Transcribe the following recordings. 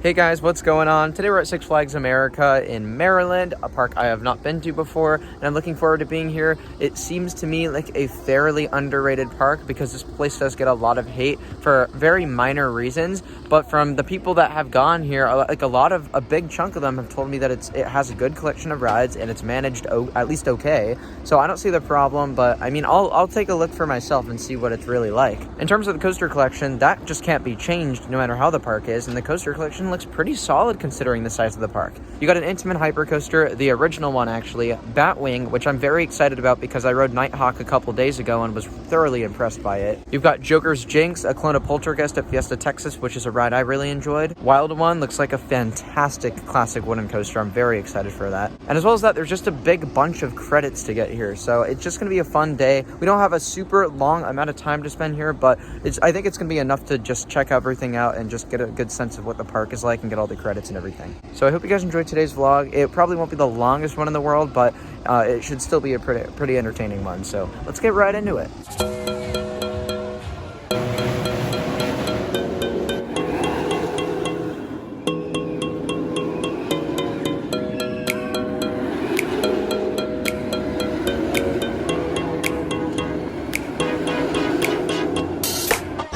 Hey guys, what's going on? Today we're at Six Flags America in Maryland, a park I have not been to before, and I'm looking forward to being here. It seems to me like a fairly underrated park because this place does get a lot of hate for very minor reasons, but from the people that have gone here, like a big chunk of them have told me that it has a good collection of rides and it's managed at least okay. So I don't see the problem, but I mean, I'll take a look for myself and see what it's really like. In terms of the coaster collection, that just can't be changed no matter how the park is, and the coaster collection looks pretty solid considering the size of the park. You got an Intamin hyper coaster, the original one actually, Batwing, which I'm very excited about because I rode Nighthawk a couple days ago and was thoroughly impressed by it. You've got Joker's Jinx, a clone of Poltergeist at Fiesta Texas, which is a ride I really enjoyed. Wild One looks like a fantastic classic wooden coaster. I'm very excited for that. And as well as that, there's just a big bunch of credits to get here, so it's just going to be a fun day. We don't have a super long amount of time to spend here, but I think it's going to be enough to just check everything out and just get a good sense of what the park is like and get all the credits and everything. So I hope you guys enjoyed today's vlog. It probably won't be the longest one in the world, but it should still be a pretty entertaining one. So let's get right into it.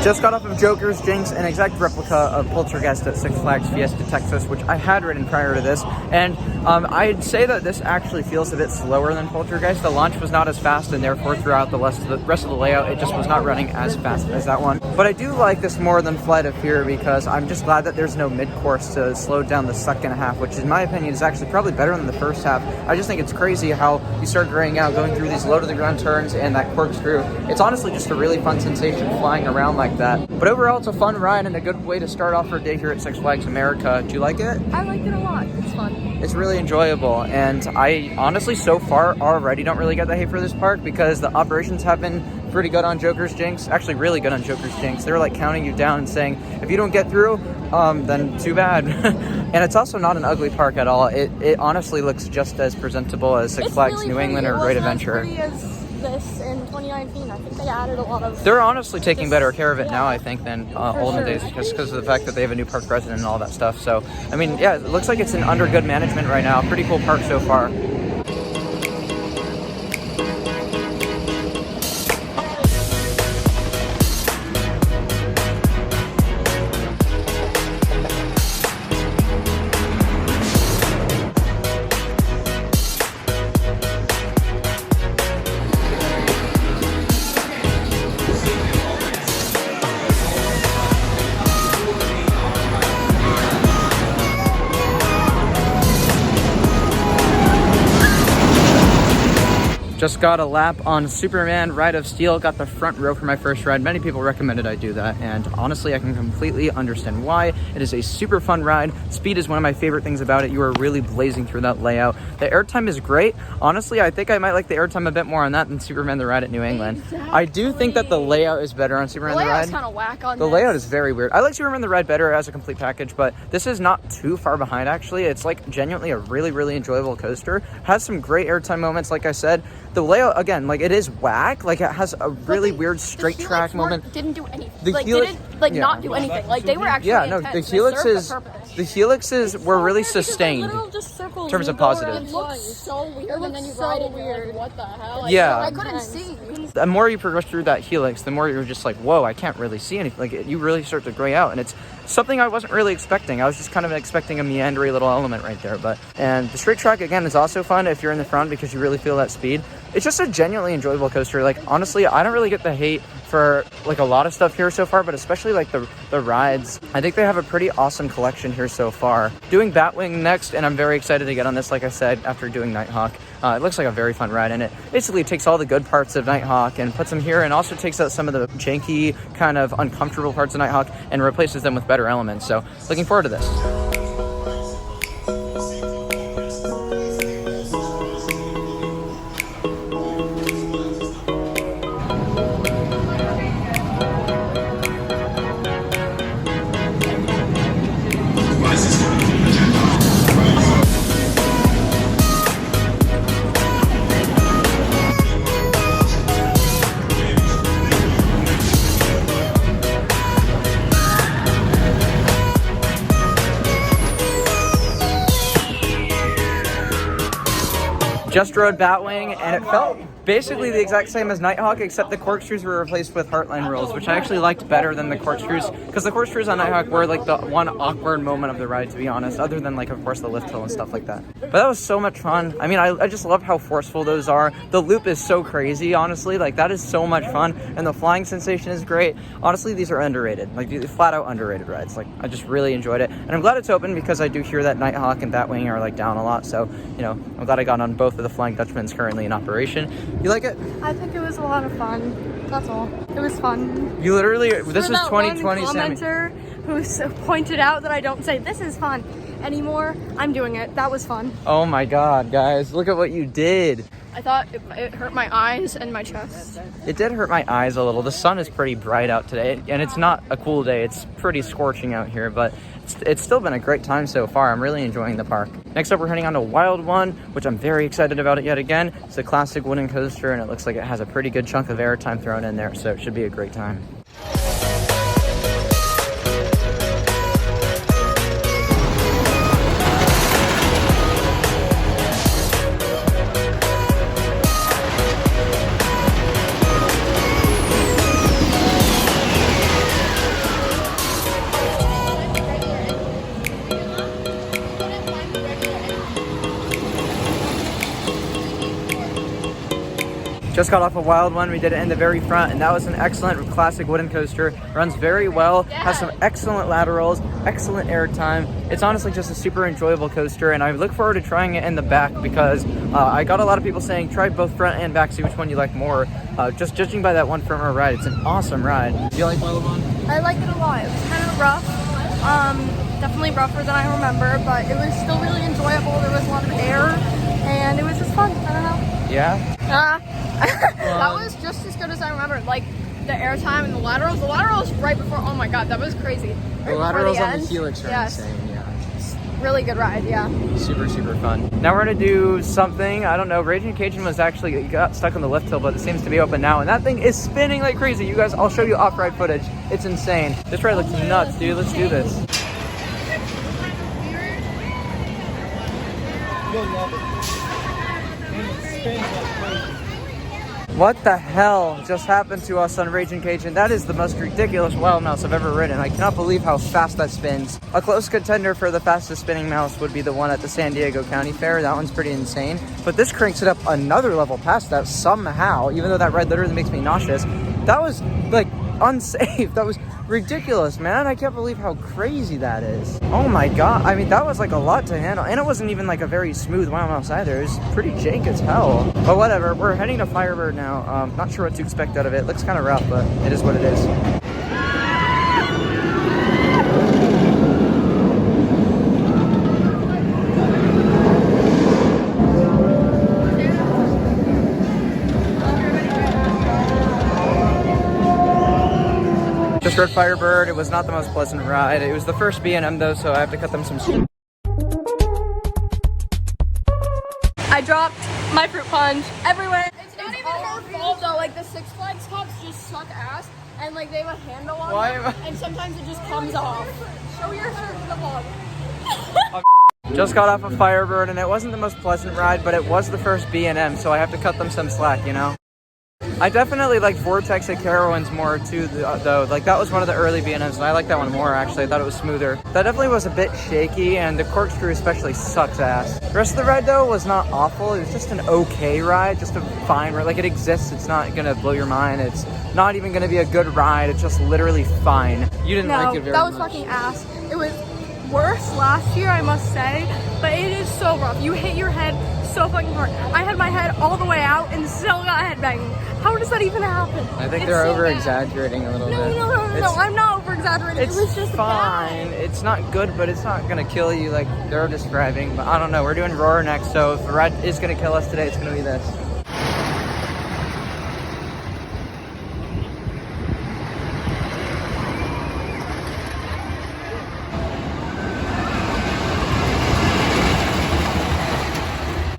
Just got off of Joker's Jinx, an exact replica of Poltergeist at Six Flags Fiesta Texas, which I had ridden prior to this, and I'd say that this actually feels a bit slower than Poltergeist. The launch was not as fast, and therefore throughout the rest of the layout, it just was not running as fast as that one. But I do like this more than Flight of Fear because I'm just glad that there's no mid-course to slow down the second half, which in my opinion is actually probably better than the first half. I just think it's crazy how you start graying out, going through these low-to-the-ground turns and that corkscrew. It's honestly just a really fun sensation flying around like that. But overall, it's a fun ride and a good way to start off our day here at Six Flags America. Do you like it? I like it a lot. It's fun. It's really enjoyable, and I honestly so far already don't really get the hate for this park because the operations have been pretty good on Joker's Jinx, actually really good on Joker's Jinx. They were like counting you down and saying, if you don't get through, then too bad. And it's also not an ugly park at all. It honestly looks just as presentable as Six Flags really New England or Great Adventure. This in 2019. I think they added a lot of... They're honestly taking better care of it now, I think, than olden days, just because of the fact that they have a new park president and all that stuff. So, I mean, yeah, it looks like it's under good management right now. Pretty cool park so far. Just got a lap on Superman Ride of Steel, got the front row for my first ride. Many people recommended I do that, and honestly, I can completely understand why. It is a super fun ride. Speed is one of my favorite things about it. You are really blazing through that layout. The airtime is great. Honestly, I think I might like the airtime a bit more on that than Superman the Ride at New England. Exactly. I do think that the layout is better on Superman the Ride. The layout's kind of whack on this. The layout is very weird. I like Superman the Ride better as a complete package, but this is not too far behind, actually. It's like genuinely a really, really enjoyable coaster. Has some great airtime moments, like I said. The layout, again, like it is whack. Like it has a really weird straight track moment. Didn't do anything. The helix, didn't not do anything. Like they were actually intense. The helixes were really sustained in terms of positive. It looks so weird, and then you ride it, you're like, what the hell? Like, yeah. I couldn't see. The more you progress through that helix, the more you're just like, whoa, I can't really see anything. Like you really start to gray out, and it's something I wasn't really expecting. I was just kind of expecting a meandering little element right there. And the straight track, again, is also fun if you're in the front because you really feel that speed. It's just a genuinely enjoyable coaster. Like, honestly, I don't really get the hate for like a lot of stuff here so far, but especially like the rides. I think they have a pretty awesome collection here so far. Doing Batwing next, and I'm very excited to get on this, like I said, after doing Nighthawk. It looks like a very fun ride, and it basically takes all the good parts of Nighthawk and puts them here, and also takes out some of the janky, kind of uncomfortable parts of Nighthawk and replaces them with better elements. So looking forward to this. Just rode Batwing, and it felt basically the exact same as Nighthawk, except the corkscrews were replaced with Heartline rules, which I actually liked better than the corkscrews, because the corkscrews on Nighthawk were like the one awkward moment of the ride, to be honest, other than like, of course, the lift hill and stuff like that. But that was so much fun. I mean, I just love how forceful those are. The loop is so crazy, honestly. Like, that is so much fun, and the flying sensation is great. Honestly, these are underrated. Like, flat out underrated rides. Like, I just really enjoyed it, and I'm glad it's open because I do hear that Nighthawk and Batwing are like down a lot. So, you know, I'm glad I got on both of the Flying Dutchmans currently in operation. You like it? I think it was a lot of fun. That's all. It was fun. You literally, this is 2020 one commenter who pointed out that I don't say this is fun anymore. I'm doing it. That was fun. Oh my god, guys, look at what you did. I thought it hurt my eyes and my chest. It did hurt my eyes a little. The sun is pretty bright out today, and it's not a cool day. It's pretty scorching out here, but it's still been a great time so far. I'm really enjoying the park. Next up, we're heading on to Wild One, which I'm very excited about it yet again. It's a classic wooden coaster, and it looks like it has a pretty good chunk of airtime thrown in there, so it should be a great time. Just got off a Wild One. We did it in the very front, and that was an excellent classic wooden coaster. Runs very well, has some excellent laterals, excellent airtime. It's honestly just a super enjoyable coaster, and I look forward to trying it in the back because I got a lot of people saying try both front and back, see which one you like more. Just judging by that one front row ride, it's an awesome ride. Do you like Wild One? I liked it a lot. It was kind of rough. Definitely rougher than I remember, but it was still really enjoyable. There was a lot of air, and it was just fun. I don't know. Yeah? That was just as good as I remember. Like, the airtime and the laterals. The laterals right before, oh my god, that was crazy. The laterals on the helix are insane, yeah. Really good ride, yeah. Super, super fun. Now we're gonna do something, I don't know, Raging Cajun was actually, got stuck on the lift hill, but it seems to be open now, and that thing is spinning like crazy. You guys, I'll show you off-ride footage. It's insane. This ride looks nuts, dude. Let's do this. You'll love it. And it spins like crazy. What the hell just happened to us on Raging Cajun? That is the most ridiculous wild mouse I've ever ridden. I cannot believe how fast that spins. A close contender for the fastest spinning mouse would be the one at the San Diego County Fair. That one's pretty insane. But this cranks it up another level past that somehow, even though that ride literally makes me nauseous. That was like unsafe. That was ridiculous, man. I can't believe how crazy that is. Oh my god. I mean, that was like a lot to handle, and it wasn't even like a very smooth wild mouse either. It was pretty jank as hell. But whatever, we're heading to Firebird now. Not sure what to expect out of it. Looks kind of rough, but it is what it is. Just rode Firebird. It was not the most pleasant ride. It was the first B&M though, so I have to cut them some slack. I dropped my fruit punch everywhere. It's not even her fault though. Like, the Six Flags cops just suck ass, and like they have a handle on them, and sometimes it just comes off. Show your shirt to the vlog. Just got off of Firebird, and it wasn't the most pleasant ride, but it was the first B&M, so I have to cut them some slack, you know? I definitely like Vortex at Carowinds more too, though. Like, that was one of the early B&Ms, and I like that one more, actually. I thought it was smoother. That definitely was a bit shaky, and the corkscrew especially sucks ass. The rest of the ride, though, was not awful. It was just an okay ride, just a fine ride. Like, it exists. It's not gonna blow your mind. It's not even gonna be a good ride. It's just literally fine. You didn't like it very much. That was fucking ass. It was worse last year, I must say, but it is so rough. You hit your head so fucking hard. I had my head all the way out and still got headbanging. How does that even happen? I think they're over-exaggerating a little bit. No, I'm not over-exaggerating. It was just fine. bad. It's not good, but it's not gonna kill you like they're describing. But I don't know. We're doing Roar next, so if the ride is gonna kill us today, it's gonna be this.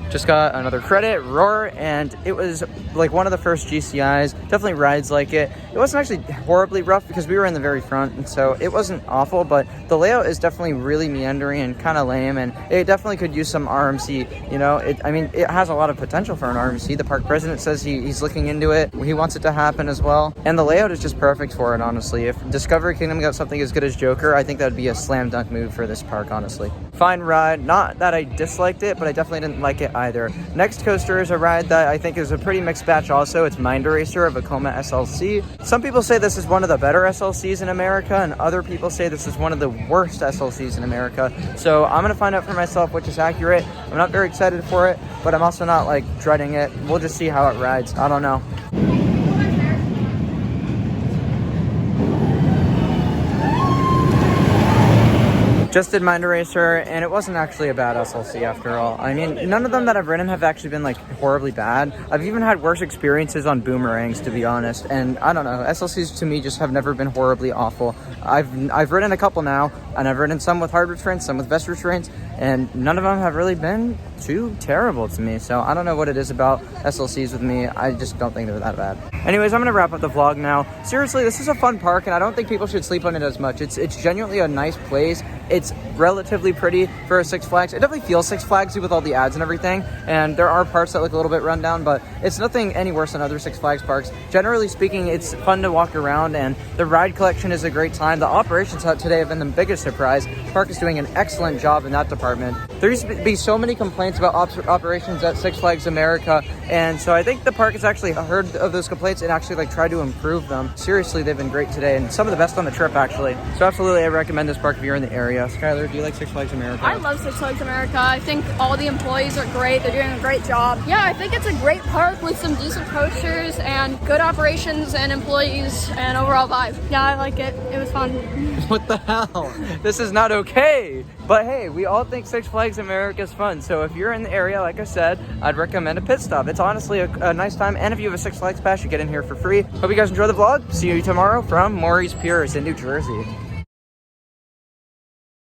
Just got another credit, Roar, and it was like one of the first GCIs. Definitely rides like it. It wasn't actually horribly rough because we were in the very front, and so it wasn't awful, but the layout is definitely really meandering and kind of lame, and it definitely could use some RMC. You know, it has a lot of potential for an RMC. The park president says he's looking into it. He wants it to happen as well, and the layout is just perfect for it, honestly. If Discovery Kingdom got something as good as Joker, I think that would be a slam dunk move for this park, honestly. Fine ride. Not that I disliked it, but I definitely didn't like it either. Next coaster is a ride that I think is a pretty mixed batch also. It's Mind Eraser of Vekoma SLC. Some people say this is one of the better SLCs in America, and other people say this is one of the worst SLCs in America. So I'm going to find out for myself which is accurate. I'm not very excited for it, but I'm also not like dreading it. We'll just see how it rides. I don't know. Just did Mind Eraser, and it wasn't actually a bad SLC after all. I mean, none of them that I've ridden have actually been like horribly bad. I've even had worse experiences on boomerangs, to be honest. And I don't know, SLCs to me just have never been horribly awful. I've ridden a couple now, and I've ridden some with hard restraints, some with vest restraints, and none of them have really been too terrible to me. So I don't know what it is about SLCs with me. I just don't think they're that bad. Anyways, I'm gonna wrap up the vlog now. Seriously, this is a fun park, and I don't think people should sleep on it as much. It's genuinely a nice place. It's relatively pretty for a Six Flags. It definitely feels Six Flagsy with all the ads and everything, and there are parts that look a little bit run down, but it's nothing any worse than other Six Flags parks. Generally speaking, it's fun to walk around, and the ride collection is a great time. The operations hut today have been the biggest surprise. The park is doing an excellent job in that department. There used to be so many complaints about operations at Six Flags America, and so I think the park has actually heard of those complaints and actually like tried to improve them. Seriously, they've been great today, and some of the best on the trip actually. So absolutely, I recommend this park if you're in the area. Skylar, do you like Six Flags America? I love Six Flags America. I think all the employees are great. They're doing a great job. Yeah, I think it's a great park with some decent coasters and good operations and employees and overall vibe. Yeah, I like it. It was fun. What the hell? This is not okay. But hey, we all think Six Flags America is fun. So if you're in the area, like I said, I'd recommend a pit stop. It's honestly a nice time. And if you have a Six Flags pass, you get in here for free. Hope you guys enjoy the vlog. See you tomorrow from Maury's Piers in New Jersey.